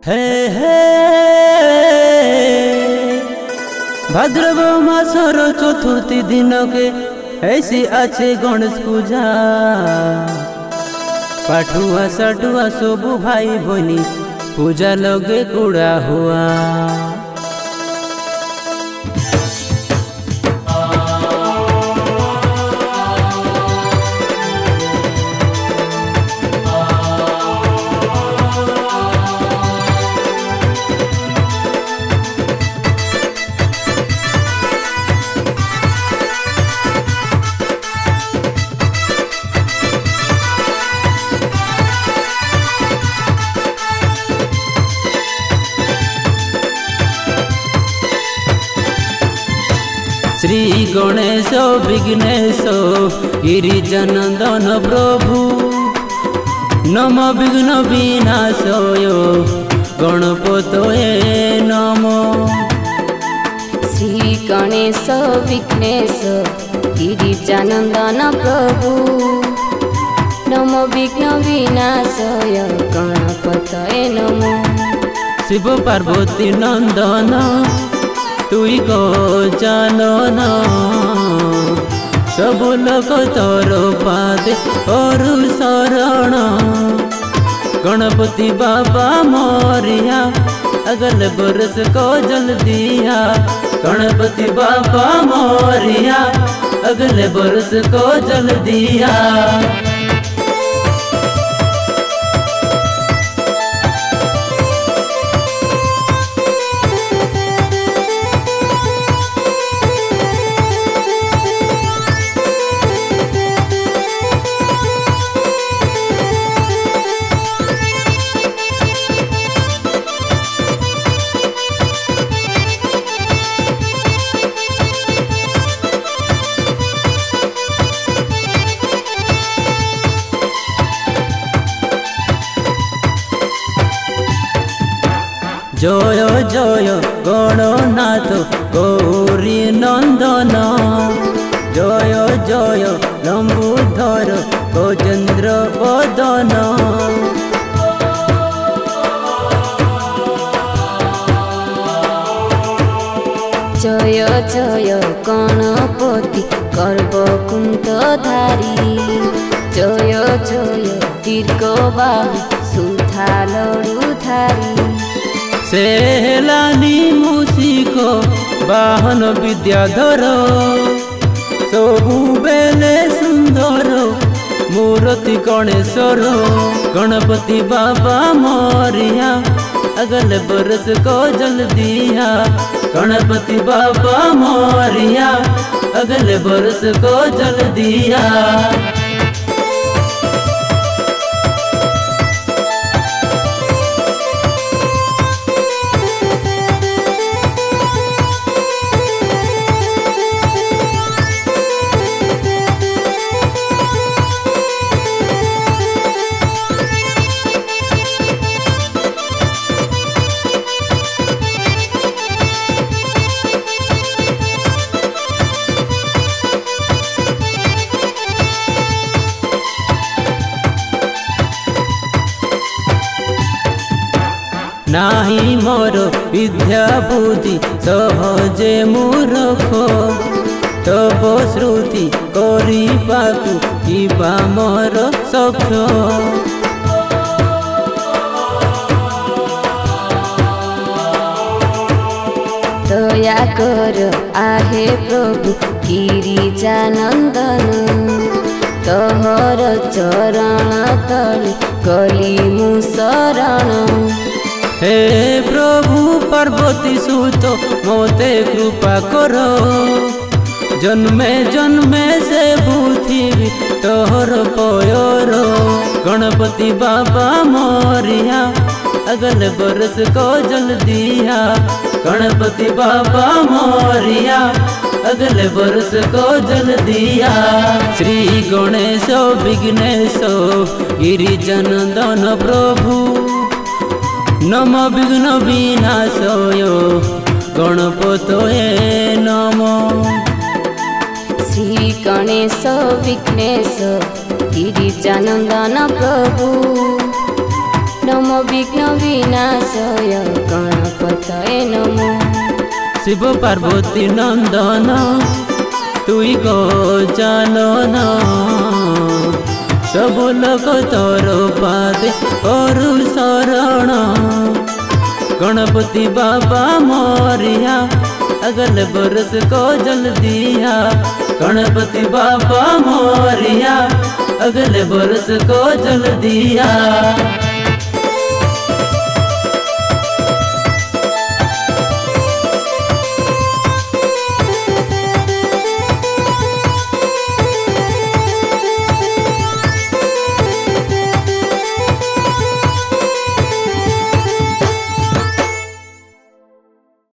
हे हे भाद्रव मासर चतुर्थी दिन के ऐसी आछे गणेश पूजा। पाठुआ साठुआ सबु भाई बनी पूजा लगे कुड़ा हुआ। श्री गणेश विघ्नेश गिरिजनंदन प्रभु नम विघ्न विनाशय गणपतये नमो। श्री गणेश विघ्नेश गिरिजनंदन प्रभु नम विघ्न विनाशय गणपतये नमो। शिव पार्वती नंदन तुई गजानन सब लोक तोर पादे और शरण। गणपति बाबा मोरिया अगल बरस को जल दिया। गणपति बाबा मोरिया अगले बरस को जल दिया। जय जय गणनाथ गौरी नंदन जय जय लंबोधर गजेन्द्र वदन। जय जय गणपति गर्भकुंडधारी जय जय दीर्घबाहु सुधालुधारी। सेलानी मूषिक वाहन विद्याधर सबु बेले सुंदर मूर्ति गणेश्वर। गणपति बाबा मोरिया अगले बरस को जल दिया। गणपति बाबा मोरिया अगले बरस को जल दिया। नाही मोर विद्या बुद्धि सहजे मूर्ख तब श्रुति करी पाकु किबा मोर सख्य। दया कर आहे प्रभु गिरिजानंदन तोहर चरण तले गली मु शरण। हे प्रभु पार्वती सुत मोते कृपा करो जन्मे जन्मे से बुथिबी तोहर पयर। गणपति बाबा मोरिया अगले बरस को जल दिया। गणपति बाबा मोरिया अगले बरस को जल दिया। श्री गणेश विघ्नेश गिरिजनंदन प्रभु नम विघ्न विनाशय गणपतये नमो। श्री गणेश विघ्नेश गिरिजानंदन प्रभु नमो विघ्न विनाशय गणपतये नमो। शिव पार्वती नंदन तुई गजानन सब लोक तोर पादे करु शरण। गणपति बाबा मोरिया अगले बरस को जल दिया। गणपति बाबा मोरिया अगले बरस को जल दिया।